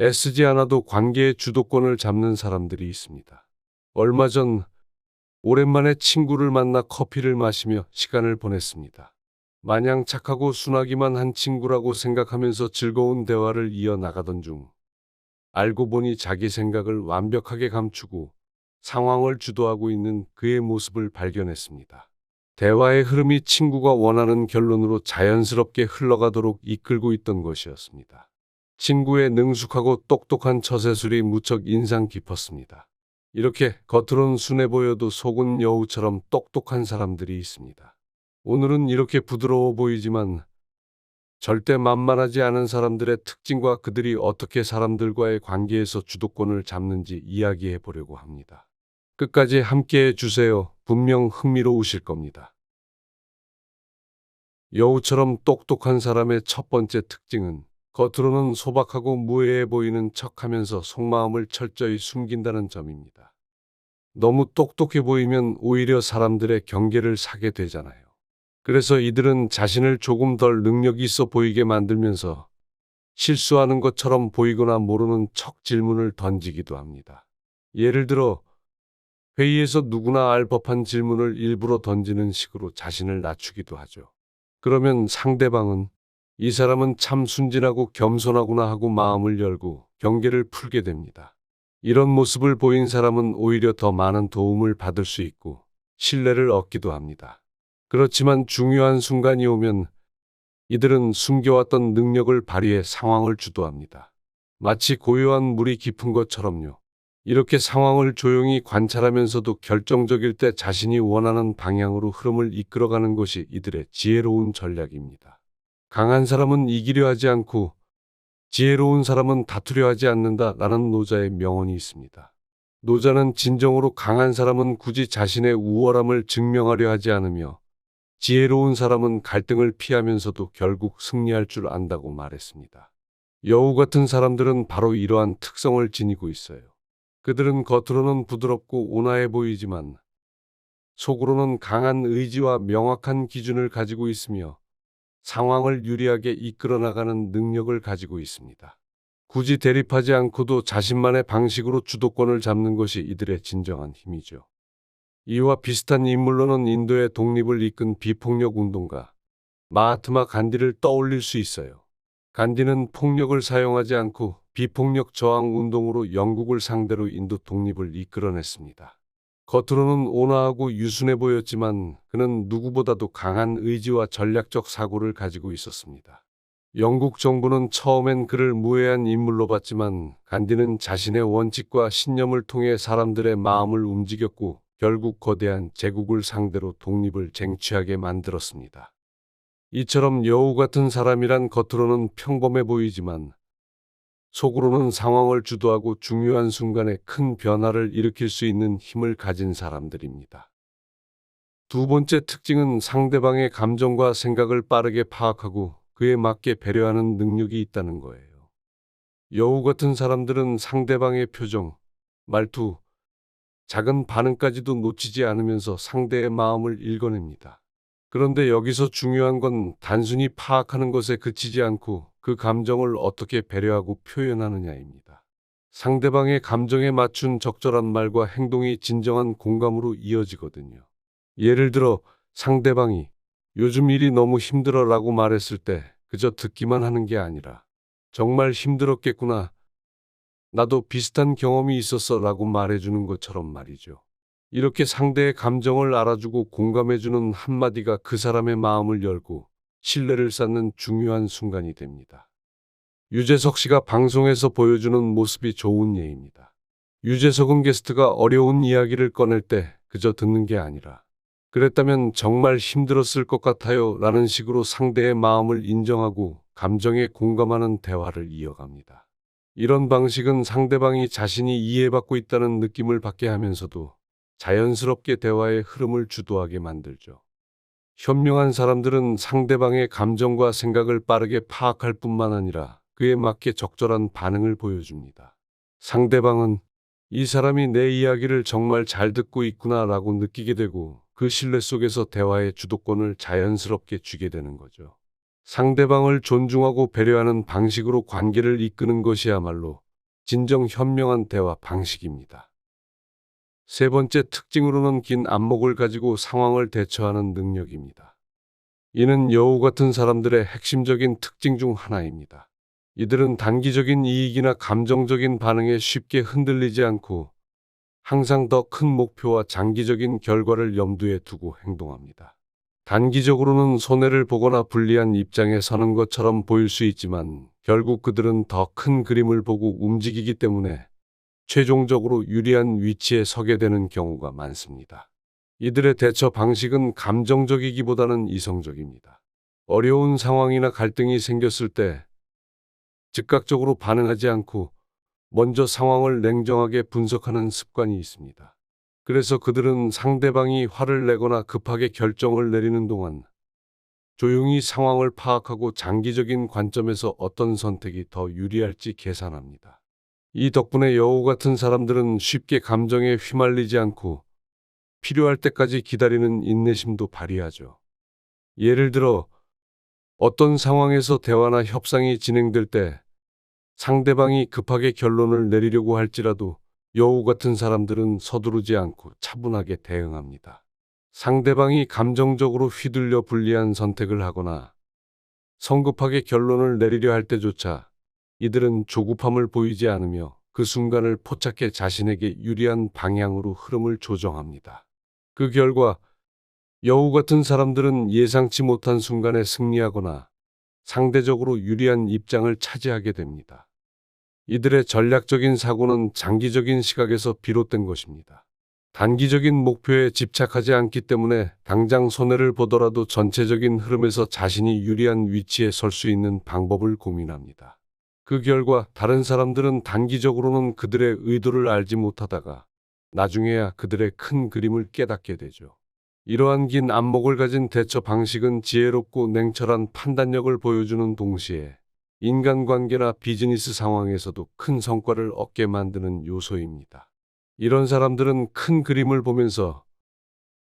애쓰지 않아도 관계의 주도권을 잡는 사람들이 있습니다. 얼마 전 오랜만에 친구를 만나 커피를 마시며 시간을 보냈습니다. 마냥 착하고 순하기만 한 친구라고 생각하면서 즐거운 대화를 이어나가던 중 알고 보니 자기 생각을 완벽하게 감추고 상황을 주도하고 있는 그의 모습을 발견했습니다. 대화의 흐름이 친구가 원하는 결론으로 자연스럽게 흘러가도록 이끌고 있던 것이었습니다. 친구의 능숙하고 똑똑한 처세술이 무척 인상 깊었습니다. 이렇게 겉으론 순해 보여도 속은 여우처럼 똑똑한 사람들이 있습니다. 오늘은 이렇게 부드러워 보이지만 절대 만만하지 않은 사람들의 특징과 그들이 어떻게 사람들과의 관계에서 주도권을 잡는지 이야기해 보려고 합니다. 끝까지 함께해 주세요. 분명 흥미로우실 겁니다. 여우처럼 똑똑한 사람의 첫 번째 특징은 겉으로는 소박하고 무해해 보이는 척하면서 속마음을 철저히 숨긴다는 점입니다. 너무 똑똑해 보이면 오히려 사람들의 경계를 사게 되잖아요. 그래서 이들은 자신을 조금 덜 능력 있어 보이게 만들면서 실수하는 것처럼 보이거나 모르는 척 질문을 던지기도 합니다. 예를 들어 회의에서 누구나 알 법한 질문을 일부러 던지는 식으로 자신을 낮추기도 하죠. 그러면 상대방은 이 사람은 참 순진하고 겸손하구나 하고 마음을 열고 경계를 풀게 됩니다. 이런 모습을 보인 사람은 오히려 더 많은 도움을 받을 수 있고 신뢰를 얻기도 합니다. 그렇지만 중요한 순간이 오면 이들은 숨겨왔던 능력을 발휘해 상황을 주도합니다. 마치 고요한 물이 깊은 것처럼요. 이렇게 상황을 조용히 관찰하면서도 결정적일 때 자신이 원하는 방향으로 흐름을 이끌어가는 것이 이들의 지혜로운 전략입니다. 강한 사람은 이기려 하지 않고 지혜로운 사람은 다투려 하지 않는다라는 노자의 명언이 있습니다. 노자는 진정으로 강한 사람은 굳이 자신의 우월함을 증명하려 하지 않으며 지혜로운 사람은 갈등을 피하면서도 결국 승리할 줄 안다고 말했습니다. 여우 같은 사람들은 바로 이러한 특성을 지니고 있어요. 그들은 겉으로는 부드럽고 온화해 보이지만 속으로는 강한 의지와 명확한 기준을 가지고 있으며 상황을 유리하게 이끌어 나가는 능력을 가지고 있습니다. 굳이 대립하지 않고도 자신만의 방식으로 주도권을 잡는 것이 이들의 진정한 힘이죠. 이와 비슷한 인물로는 인도의 독립을 이끈 비폭력 운동가 마하트마 간디를 떠올릴 수 있어요. 간디는 폭력을 사용하지 않고 비폭력 저항 운동으로 영국을 상대로 인도 독립을 이끌어냈습니다. 겉으로는 온화하고 유순해 보였지만 그는 누구보다도 강한 의지와 전략적 사고를 가지고 있었습니다. 영국 정부는 처음엔 그를 무해한 인물로 봤지만 간디는 자신의 원칙과 신념을 통해 사람들의 마음을 움직였고 결국 거대한 제국을 상대로 독립을 쟁취하게 만들었습니다. 이처럼 여우 같은 사람이란 겉으로는 평범해 보이지만 속으로는 상황을 주도하고 중요한 순간에 큰 변화를 일으킬 수 있는 힘을 가진 사람들입니다. 두 번째 특징은 상대방의 감정과 생각을 빠르게 파악하고 그에 맞게 배려하는 능력이 있다는 거예요. 여우 같은 사람들은 상대방의 표정, 말투, 작은 반응까지도 놓치지 않으면서 상대의 마음을 읽어냅니다. 그런데 여기서 중요한 건 단순히 파악하는 것에 그치지 않고 그 감정을 어떻게 배려하고 표현하느냐입니다. 상대방의 감정에 맞춘 적절한 말과 행동이 진정한 공감으로 이어지거든요. 예를 들어 상대방이 요즘 일이 너무 힘들어 라고 말했을 때 그저 듣기만 하는 게 아니라 정말 힘들었겠구나. 나도 비슷한 경험이 있었어 라고 말해주는 것처럼 말이죠. 이렇게 상대의 감정을 알아주고 공감해주는 한마디가 그 사람의 마음을 열고 신뢰를 쌓는 중요한 순간이 됩니다. 유재석 씨가 방송에서 보여주는 모습이 좋은 예입니다. 유재석은 게스트가 어려운 이야기를 꺼낼 때 그저 듣는 게 아니라 그랬다면 정말 힘들었을 것 같아요 라는 식으로 상대의 마음을 인정하고 감정에 공감하는 대화를 이어갑니다. 이런 방식은 상대방이 자신이 이해받고 있다는 느낌을 받게 하면서도 자연스럽게 대화의 흐름을 주도하게 만들죠. 현명한 사람들은 상대방의 감정과 생각을 빠르게 파악할 뿐만 아니라 그에 맞게 적절한 반응을 보여줍니다. 상대방은 이 사람이 내 이야기를 정말 잘 듣고 있구나 라고 느끼게 되고 그 신뢰 속에서 대화의 주도권을 자연스럽게 쥐게 되는 거죠. 상대방을 존중하고 배려하는 방식으로 관계를 이끄는 것이야말로 진정 현명한 대화 방식입니다. 세 번째 특징으로는 긴 안목을 가지고 상황을 대처하는 능력입니다. 이는 여우 같은 사람들의 핵심적인 특징 중 하나입니다. 이들은 단기적인 이익이나 감정적인 반응에 쉽게 흔들리지 않고 항상 더 큰 목표와 장기적인 결과를 염두에 두고 행동합니다. 단기적으로는 손해를 보거나 불리한 입장에 서는 것처럼 보일 수 있지만 결국 그들은 더 큰 그림을 보고 움직이기 때문에 최종적으로 유리한 위치에 서게 되는 경우가 많습니다. 이들의 대처 방식은 감정적이기보다는 이성적입니다. 어려운 상황이나 갈등이 생겼을 때 즉각적으로 반응하지 않고 먼저 상황을 냉정하게 분석하는 습관이 있습니다. 그래서 그들은 상대방이 화를 내거나 급하게 결정을 내리는 동안 조용히 상황을 파악하고 장기적인 관점에서 어떤 선택이 더 유리할지 계산합니다. 이 덕분에 여우 같은 사람들은 쉽게 감정에 휘말리지 않고 필요할 때까지 기다리는 인내심도 발휘하죠. 예를 들어 어떤 상황에서 대화나 협상이 진행될 때 상대방이 급하게 결론을 내리려고 할지라도 여우 같은 사람들은 서두르지 않고 차분하게 대응합니다. 상대방이 감정적으로 휘둘려 불리한 선택을 하거나 성급하게 결론을 내리려 할 때조차 이들은 조급함을 보이지 않으며 그 순간을 포착해 자신에게 유리한 방향으로 흐름을 조정합니다. 그 결과 여우 같은 사람들은 예상치 못한 순간에 승리하거나 상대적으로 유리한 입장을 차지하게 됩니다. 이들의 전략적인 사고는 장기적인 시각에서 비롯된 것입니다. 단기적인 목표에 집착하지 않기 때문에 당장 손해를 보더라도 전체적인 흐름에서 자신이 유리한 위치에 설 수 있는 방법을 고민합니다. 그 결과 다른 사람들은 단기적으로는 그들의 의도를 알지 못하다가 나중에야 그들의 큰 그림을 깨닫게 되죠. 이러한 긴 안목을 가진 대처 방식은 지혜롭고 냉철한 판단력을 보여주는 동시에 인간관계나 비즈니스 상황에서도 큰 성과를 얻게 만드는 요소입니다. 이런 사람들은 큰 그림을 보면서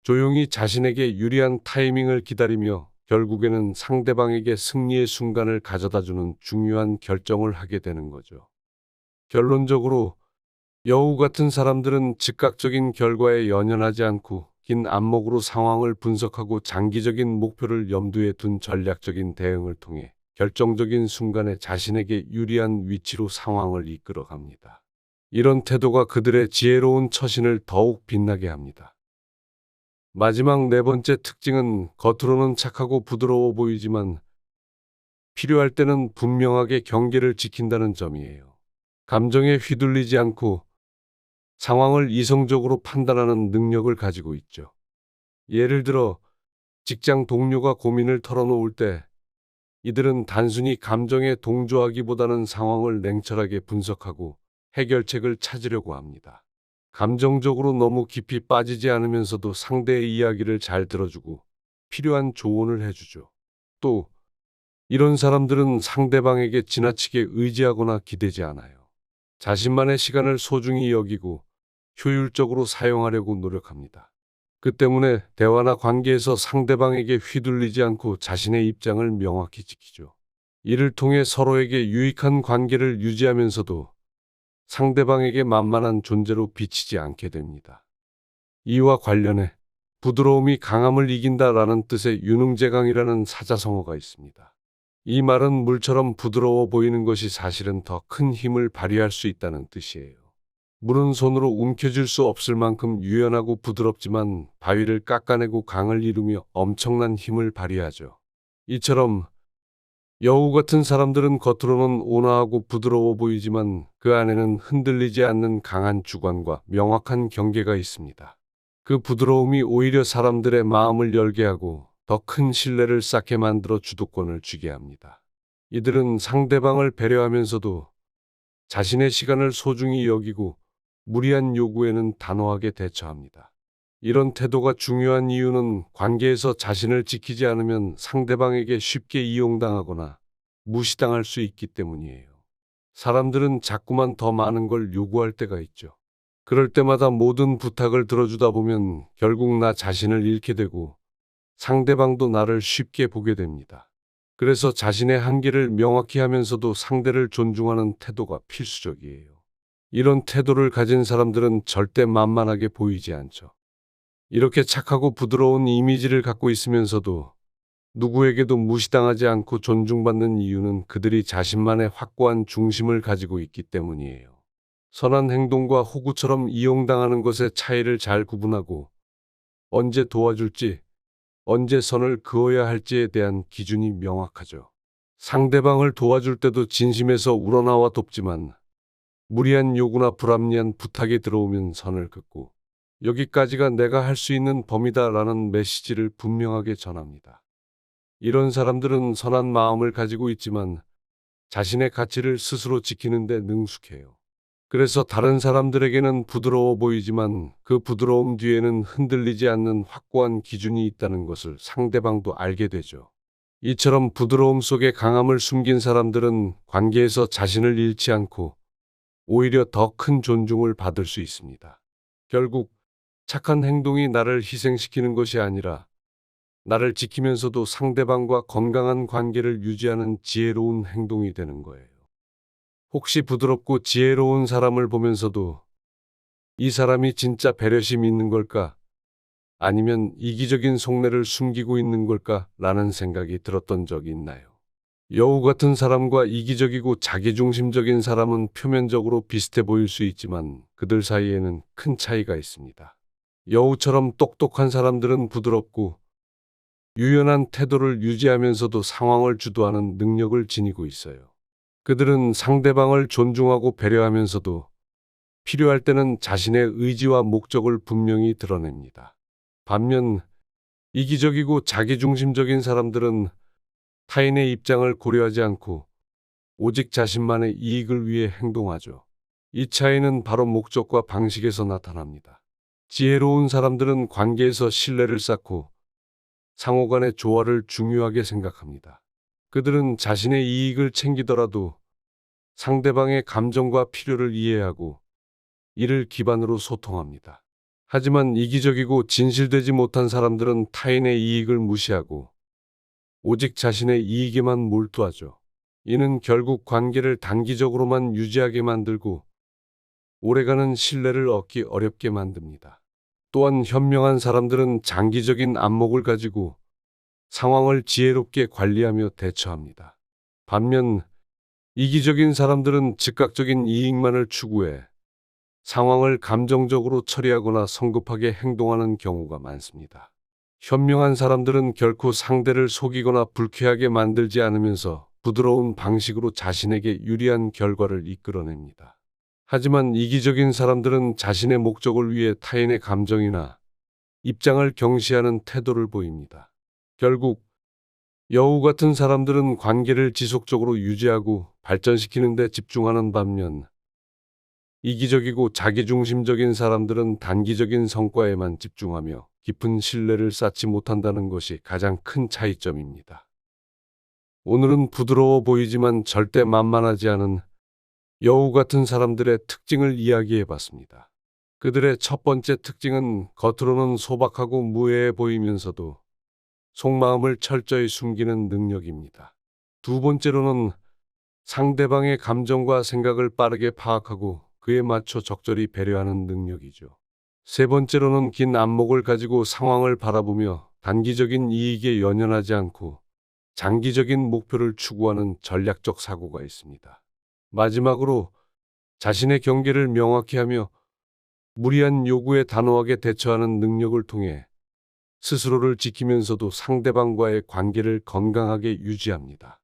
조용히 자신에게 유리한 타이밍을 기다리며 결국에는 상대방에게 승리의 순간을 가져다주는 중요한 결정을 하게 되는 거죠. 결론적으로 여우 같은 사람들은 즉각적인 결과에 연연하지 않고 긴 안목으로 상황을 분석하고 장기적인 목표를 염두에 둔 전략적인 대응을 통해 결정적인 순간에 자신에게 유리한 위치로 상황을 이끌어 갑니다. 이런 태도가 그들의 지혜로운 처신을 더욱 빛나게 합니다. 마지막 네 번째 특징은 겉으로는 착하고 부드러워 보이지만 필요할 때는 분명하게 경계를 지킨다는 점이에요. 감정에 휘둘리지 않고 상황을 이성적으로 판단하는 능력을 가지고 있죠. 예를 들어 직장 동료가 고민을 털어놓을 때 이들은 단순히 감정에 동조하기보다는 상황을 냉철하게 분석하고 해결책을 찾으려고 합니다. 감정적으로 너무 깊이 빠지지 않으면서도 상대의 이야기를 잘 들어주고 필요한 조언을 해주죠. 또 이런 사람들은 상대방에게 지나치게 의지하거나 기대지 않아요. 자신만의 시간을 소중히 여기고 효율적으로 사용하려고 노력합니다. 그 때문에 대화나 관계에서 상대방에게 휘둘리지 않고 자신의 입장을 명확히 지키죠. 이를 통해 서로에게 유익한 관계를 유지하면서도 상대방에게 만만한 존재로 비치지 않게 됩니다. 이와 관련해 부드러움이 강함을 이긴다라는 뜻의 유능제강이라는 사자성어가 있습니다. 이 말은 물처럼 부드러워 보이는 것이 사실은 더 큰 힘을 발휘할 수 있다는 뜻이에요. 물은 손으로 움켜쥘 수 없을 만큼 유연하고 부드럽지만 바위를 깎아내고 강을 이루며 엄청난 힘을 발휘하죠. 이처럼 여우 같은 사람들은 겉으로는 온화하고 부드러워 보이지만 그 안에는 흔들리지 않는 강한 주관과 명확한 경계가 있습니다. 그 부드러움이 오히려 사람들의 마음을 열게 하고 더 큰 신뢰를 쌓게 만들어 주도권을 쥐게 합니다. 이들은 상대방을 배려하면서도 자신의 시간을 소중히 여기고 무리한 요구에는 단호하게 대처합니다. 이런 태도가 중요한 이유는 관계에서 자신을 지키지 않으면 상대방에게 쉽게 이용당하거나 무시당할 수 있기 때문이에요. 사람들은 자꾸만 더 많은 걸 요구할 때가 있죠. 그럴 때마다 모든 부탁을 들어주다 보면 결국 나 자신을 잃게 되고 상대방도 나를 쉽게 보게 됩니다. 그래서 자신의 한계를 명확히 하면서도 상대를 존중하는 태도가 필수적이에요. 이런 태도를 가진 사람들은 절대 만만하게 보이지 않죠. 이렇게 착하고 부드러운 이미지를 갖고 있으면서도 누구에게도 무시당하지 않고 존중받는 이유는 그들이 자신만의 확고한 중심을 가지고 있기 때문이에요. 선한 행동과 호구처럼 이용당하는 것의 차이를 잘 구분하고 언제 도와줄지, 언제 선을 그어야 할지에 대한 기준이 명확하죠. 상대방을 도와줄 때도 진심에서 우러나와 돕지만 무리한 요구나 불합리한 부탁이 들어오면 선을 긋고 여기까지가 내가 할 수 있는 범위다라는 메시지를 분명하게 전합니다. 이런 사람들은 선한 마음을 가지고 있지만 자신의 가치를 스스로 지키는 데 능숙해요. 그래서 다른 사람들에게는 부드러워 보이지만 그 부드러움 뒤에는 흔들리지 않는 확고한 기준이 있다는 것을 상대방도 알게 되죠. 이처럼 부드러움 속에 강함을 숨긴 사람들은 관계에서 자신을 잃지 않고 오히려 더 큰 존중을 받을 수 있습니다. 결국 착한 행동이 나를 희생시키는 것이 아니라 나를 지키면서도 상대방과 건강한 관계를 유지하는 지혜로운 행동이 되는 거예요. 혹시 부드럽고 지혜로운 사람을 보면서도 이 사람이 진짜 배려심 있는 걸까? 아니면 이기적인 속내를 숨기고 있는 걸까? 라는 생각이 들었던 적이 있나요? 여우 같은 사람과 이기적이고 자기중심적인 사람은 표면적으로 비슷해 보일 수 있지만 그들 사이에는 큰 차이가 있습니다. 여우처럼 똑똑한 사람들은 부드럽고 유연한 태도를 유지하면서도 상황을 주도하는 능력을 지니고 있어요. 그들은 상대방을 존중하고 배려하면서도 필요할 때는 자신의 의지와 목적을 분명히 드러냅니다. 반면 이기적이고 자기중심적인 사람들은 타인의 입장을 고려하지 않고 오직 자신만의 이익을 위해 행동하죠. 이 차이는 바로 목적과 방식에서 나타납니다. 지혜로운 사람들은 관계에서 신뢰를 쌓고 상호 간의 조화를 중요하게 생각합니다. 그들은 자신의 이익을 챙기더라도 상대방의 감정과 필요를 이해하고 이를 기반으로 소통합니다. 하지만 이기적이고 진실되지 못한 사람들은 타인의 이익을 무시하고 오직 자신의 이익에만 몰두하죠. 이는 결국 관계를 단기적으로만 유지하게 만들고 오래가는 신뢰를 얻기 어렵게 만듭니다. 또한 현명한 사람들은 장기적인 안목을 가지고 상황을 지혜롭게 관리하며 대처합니다. 반면 이기적인 사람들은 즉각적인 이익만을 추구해 상황을 감정적으로 처리하거나 성급하게 행동하는 경우가 많습니다. 현명한 사람들은 결코 상대를 속이거나 불쾌하게 만들지 않으면서 부드러운 방식으로 자신에게 유리한 결과를 이끌어냅니다. 하지만 이기적인 사람들은 자신의 목적을 위해 타인의 감정이나 입장을 경시하는 태도를 보입니다. 결국 여우 같은 사람들은 관계를 지속적으로 유지하고 발전시키는 데 집중하는 반면 이기적이고 자기중심적인 사람들은 단기적인 성과에만 집중하며 깊은 신뢰를 쌓지 못한다는 것이 가장 큰 차이점입니다. 오늘은 부드러워 보이지만 절대 만만하지 않은 여우 같은 사람들의 특징을 이야기해 봤습니다. 그들의 첫 번째 특징은 겉으로는 소박하고 무해해 보이면서도 속마음을 철저히 숨기는 능력입니다. 두 번째로는 상대방의 감정과 생각을 빠르게 파악하고 그에 맞춰 적절히 배려하는 능력이죠. 세 번째로는 긴 안목을 가지고 상황을 바라보며 단기적인 이익에 연연하지 않고 장기적인 목표를 추구하는 전략적 사고가 있습니다. 마지막으로 자신의 경계를 명확히 하며 무리한 요구에 단호하게 대처하는 능력을 통해 스스로를 지키면서도 상대방과의 관계를 건강하게 유지합니다.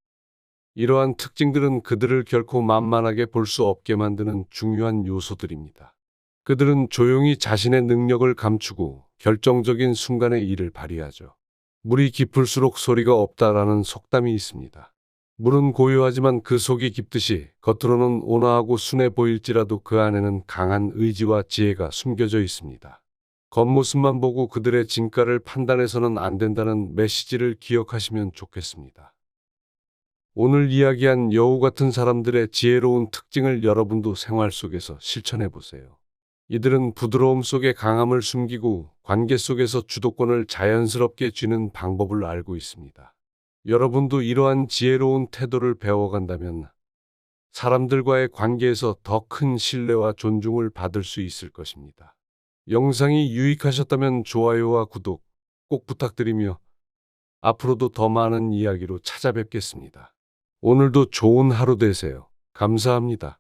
이러한 특징들은 그들을 결코 만만하게 볼 수 없게 만드는 중요한 요소들입니다. 그들은 조용히 자신의 능력을 감추고 결정적인 순간에 이를 발휘하죠. 물이 깊을수록 소리가 없다라는 속담이 있습니다. 물은 고요하지만 그 속이 깊듯이 겉으로는 온화하고 순해 보일지라도 그 안에는 강한 의지와 지혜가 숨겨져 있습니다. 겉모습만 보고 그들의 진가를 판단해서는 안 된다는 메시지를 기억하시면 좋겠습니다. 오늘 이야기한 여우 같은 사람들의 지혜로운 특징을 여러분도 생활 속에서 실천해 보세요. 이들은 부드러움 속에 강함을 숨기고 관계 속에서 주도권을 자연스럽게 쥐는 방법을 알고 있습니다. 여러분도 이러한 지혜로운 태도를 배워간다면 사람들과의 관계에서 더 큰 신뢰와 존중을 받을 수 있을 것입니다. 영상이 유익하셨다면 좋아요와 구독 꼭 부탁드리며 앞으로도 더 많은 이야기로 찾아뵙겠습니다. 오늘도 좋은 하루 되세요. 감사합니다.